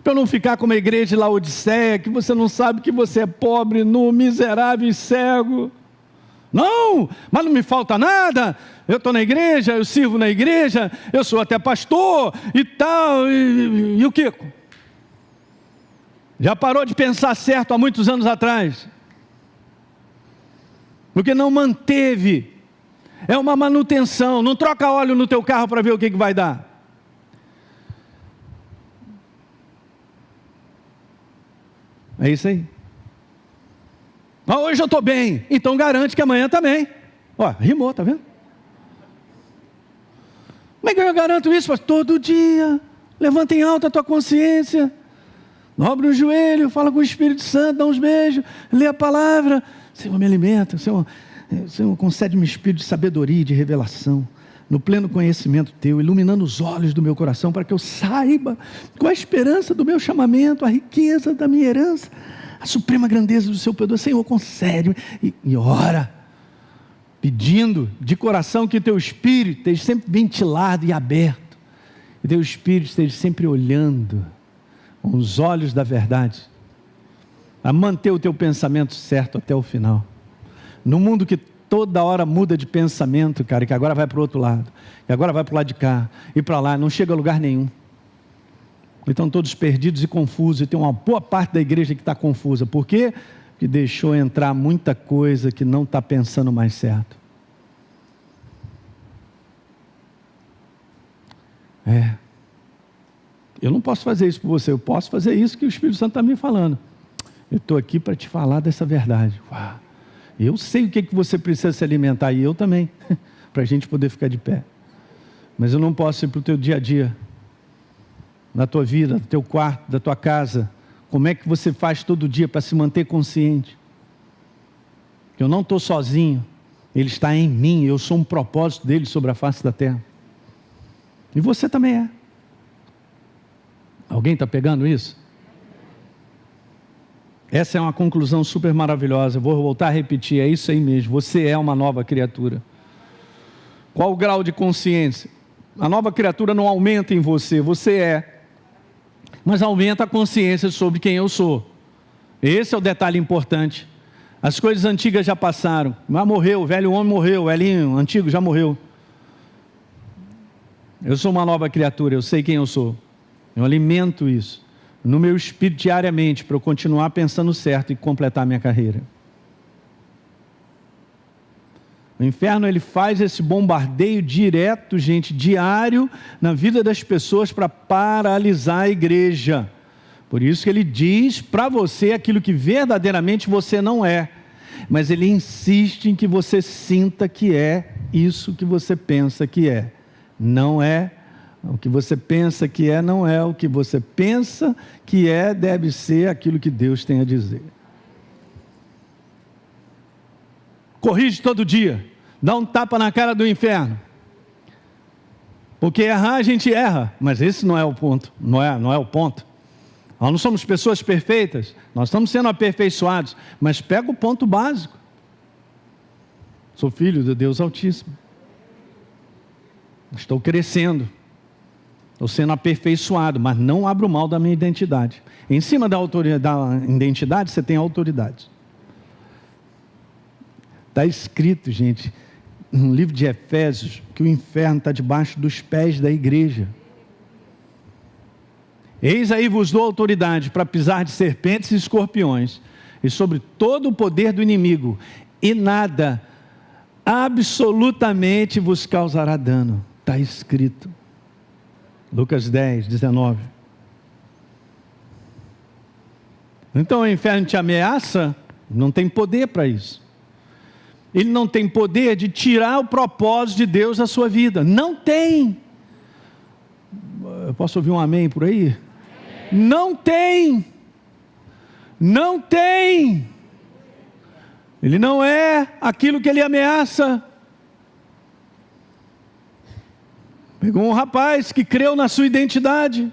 para não ficar como a igreja de Laodiceia, que você não sabe que você é pobre, nu, miserável e cego. Não, mas não me falta nada, eu estou na igreja, eu sirvo na igreja, eu sou até pastor e tal, e o Kiko? Já parou de pensar certo há muitos anos atrás, porque não manteve, é uma manutenção, não troca óleo no teu carro para ver o que vai dar. É isso aí. Mas hoje eu estou bem, então garante que amanhã também. Ó, rimou, tá vendo? Como é que eu garanto isso? Todo dia, levanta em alta a tua consciência, dobra o joelho, fala com o Espírito Santo, dá uns beijos, lê a palavra. Senhor, me alimenta, Senhor concede-me espírito de sabedoria e de revelação, no pleno conhecimento teu, iluminando os olhos do meu coração, para que eu saiba qual a esperança do meu chamamento, a riqueza da minha herança, a suprema grandeza do seu perdão. Senhor, concede-me, e ora, pedindo de coração que teu espírito esteja sempre ventilado e aberto, que teu espírito esteja sempre olhando com os olhos da verdade, a manter o teu pensamento certo até o final. No mundo que toda hora muda de pensamento, cara, que agora vai para o outro lado, que agora vai para o lado de cá, e para lá, não chega a lugar nenhum. Estão todos perdidos e confusos, e tem uma boa parte da igreja que está confusa. Por quê? Porque deixou entrar muita coisa que não está pensando mais certo. Eu não posso fazer isso por você, eu posso fazer isso que o Espírito Santo está me falando. Eu estou aqui para te falar dessa verdade. Uau. Eu sei o que você precisa se alimentar, e eu também, para a gente poder ficar de pé. Mas eu não posso ir para o teu dia a dia, na tua vida, no teu quarto, da tua casa. Como é que você faz todo dia para se manter consciente? Que eu não estou sozinho, Ele está em mim, eu sou um propósito dele sobre a face da terra. E você também é. Alguém está pegando isso? Essa é uma conclusão super maravilhosa. Eu vou voltar a repetir, é isso aí mesmo. Você é uma nova criatura. Qual o grau de consciência? A nova criatura não aumenta em você, você é. Mas aumenta a consciência sobre quem eu sou. Esse é o detalhe importante. As coisas antigas já passaram. Mas morreu, o velho homem morreu, o velhinho antigo já morreu. Eu sou uma nova criatura, eu sei quem eu sou. Eu alimento isso no meu espírito diariamente para eu continuar pensando certo e completar minha carreira. O inferno, ele faz esse bombardeio direto, gente, diário, na vida das pessoas para paralisar a igreja. Por isso que ele diz para você aquilo que verdadeiramente você não é. Mas ele insiste em que você sinta que é isso que você pensa que é. Não é. O que você pensa que é, não é. O que você pensa que é, deve ser aquilo que Deus tem a dizer. Corrige todo dia. Dá um tapa na cara do inferno. Porque errar, a gente erra. Mas esse não é o ponto. Não é o ponto. Nós não somos pessoas perfeitas. Nós estamos sendo aperfeiçoados. Mas pega o ponto básico. Sou filho de Deus Altíssimo. Estou crescendo. Estou sendo aperfeiçoado, mas não abro mão da minha identidade. Em cima da identidade, você tem autoridade. Está escrito, gente, no livro de Efésios, que o inferno está debaixo dos pés da igreja. Eis aí vos dou autoridade para pisar de serpentes e escorpiões, e sobre todo o poder do inimigo, e nada, absolutamente vos causará dano. Está escrito. Lucas 10, 19. Então o inferno te ameaça, não tem poder para isso. Ele não tem poder de tirar o propósito de Deus da sua vida. Não tem. Eu posso ouvir um amém por aí? Não tem. Não tem. Ele não é aquilo que ele ameaça. Pegou um rapaz que creu na sua identidade.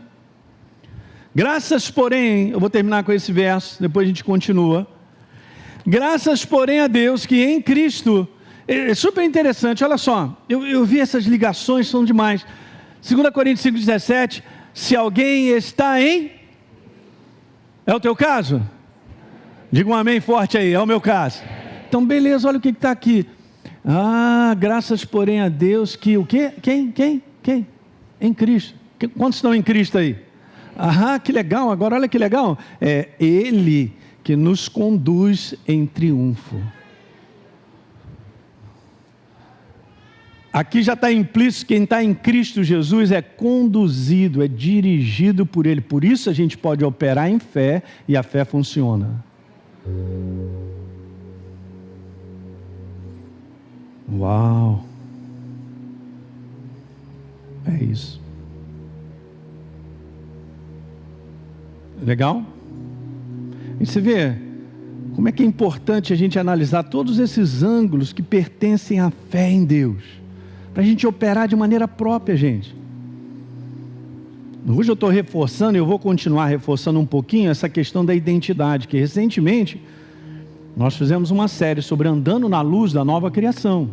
Graças, porém, eu vou terminar com esse verso, depois a gente continua. Graças, porém, a Deus que em Cristo, é super interessante, olha só, eu vi essas ligações, são demais. 2 Coríntios 5,17, se alguém está em... É o teu caso? Diga um amém forte aí, é o meu caso. Então, beleza, olha o que está aqui. Graças, porém, a Deus que o quê? Quem? Em Cristo. Quantos estão em Cristo aí? Que legal, agora olha que legal. É Ele que nos conduz em triunfo. Aqui já está implícito, quem está em Cristo Jesus é conduzido, é dirigido por Ele. Por isso a gente pode operar em fé e a fé funciona. Uau! É isso. Legal? E você vê como é que é importante a gente analisar todos esses ângulos que pertencem à fé em Deus, para a gente operar de maneira própria, gente. Hoje eu estou reforçando, e eu vou continuar reforçando um pouquinho essa questão da identidade, que recentemente nós fizemos uma série sobre andando na luz da nova criação.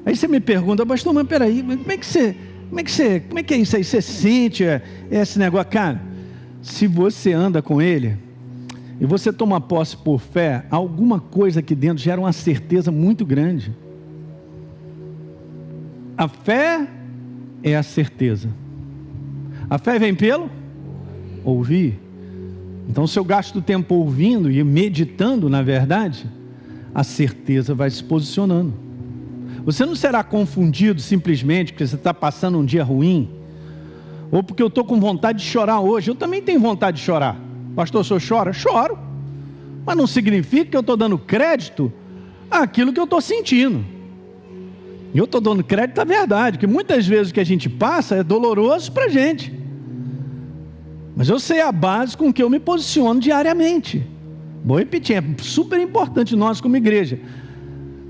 Aí você me pergunta, pastor, mas peraí, como é que é isso aí? Você sente esse negócio? Cara, se você anda com Ele, e você toma posse por fé, alguma coisa aqui dentro gera uma certeza muito grande. A fé é a certeza. A fé vem pelo ouvir. Então, se eu gasto tempo ouvindo e meditando, na verdade, a certeza vai se posicionando. Você não será confundido simplesmente porque você está passando um dia ruim, ou porque eu estou com vontade de chorar hoje. Eu também tenho vontade de chorar. Pastor, o senhor chora? Choro. Mas não significa que eu estou dando crédito àquilo que eu estou sentindo. E eu estou dando crédito à verdade, que muitas vezes o que a gente passa é doloroso para a gente. Mas eu sei a base com que eu me posiciono diariamente. Vou repetir, é super importante nós como igreja.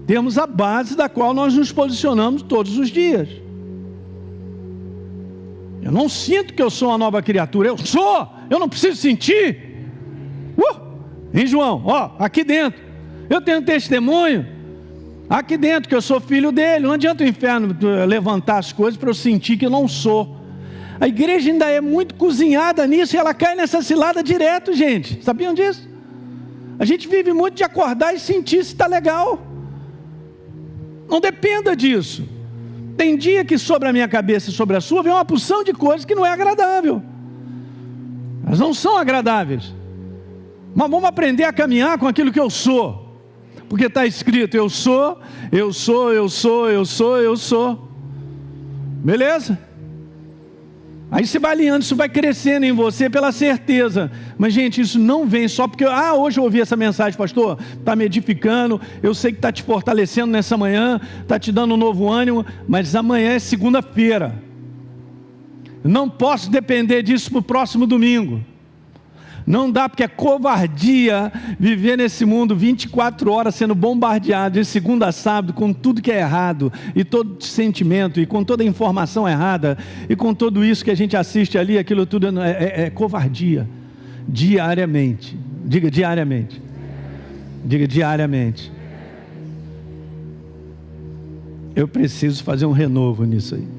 Temos a base da qual nós nos posicionamos todos os dias. Eu não sinto que eu sou uma nova criatura, eu não preciso sentir. Hein, João? Ó, aqui dentro, eu tenho testemunho, aqui dentro que eu sou filho dele. Não adianta o inferno levantar as coisas para eu sentir que eu não sou. A igreja ainda é muito cozinhada nisso e ela cai nessa cilada direto, gente. Sabiam disso? A gente vive muito de acordar e sentir se está legal. Não dependa disso. Tem dia que sobre a minha cabeça e sobre a sua vem uma porção de coisas que não é agradável. Elas não são agradáveis. Mas vamos aprender a caminhar com aquilo que eu sou. Porque está escrito, eu sou. Beleza? Aí você vai alinhando, isso vai crescendo em você pela certeza. Mas gente, isso não vem só porque hoje eu ouvi essa mensagem, pastor, está me edificando, eu sei que está te fortalecendo nessa manhã, está te dando um novo ânimo, mas amanhã é segunda-feira. Não posso depender disso para o próximo domingo. Não dá, porque é covardia viver nesse mundo 24 horas sendo bombardeado de segunda a sábado com tudo que é errado, e todo sentimento, e com toda a informação errada, e com tudo isso que a gente assiste ali, aquilo tudo é covardia. Diariamente. Diga diariamente. Diga diariamente. Eu preciso fazer um renovo nisso aí.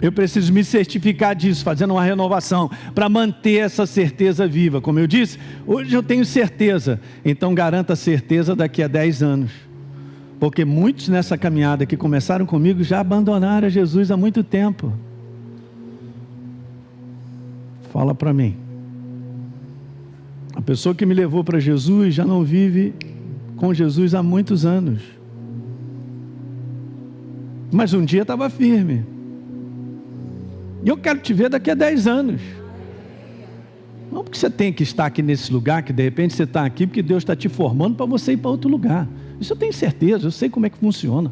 Eu preciso me certificar disso, fazendo uma renovação, para manter essa certeza viva. Como eu disse, hoje eu tenho certeza, então garanta a certeza daqui a 10 anos. Porque muitos nessa caminhada que começaram comigo já abandonaram Jesus há muito tempo. Fala para mim. A pessoa que me levou para Jesus já não vive com Jesus há muitos anos. Mas um dia estava firme. E eu quero te ver daqui a 10 anos. Não porque você tem que estar aqui nesse lugar, que de repente você está aqui porque Deus está te formando para você ir para outro lugar. Isso eu tenho certeza, eu sei como é que funciona.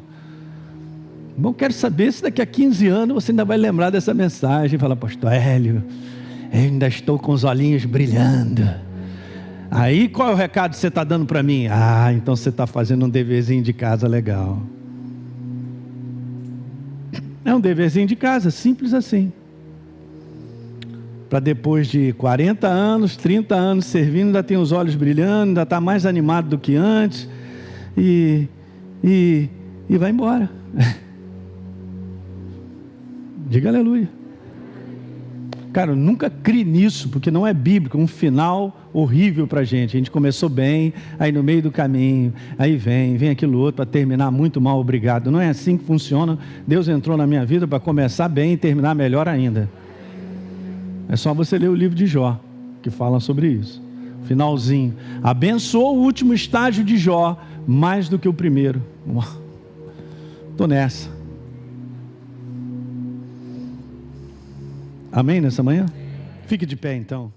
Bom, eu quero saber se daqui a 15 anos você ainda vai lembrar dessa mensagem e falar, pastor Hélio, eu ainda estou com os olhinhos brilhando. Aí qual é o recado que você está dando para mim? Então você está fazendo um deverzinho de casa legal. É um deverzinho de casa, simples assim. Para depois de 40 anos, 30 anos servindo, ainda tem os olhos brilhando, ainda está mais animado do que antes, e vai embora. Diga aleluia. Cara, eu nunca crie nisso, porque não é bíblico, um final horrível para a gente começou bem, aí no meio do caminho, aí vem aquilo outro para terminar muito mal, obrigado. Não é assim que funciona. Deus entrou na minha vida para começar bem e terminar melhor ainda. É só você ler o livro de Jó, que fala sobre isso. Finalzinho. Abençoou o último estágio de Jó, mais do que o primeiro. Estou nessa. Amém nessa manhã? Fique de pé então.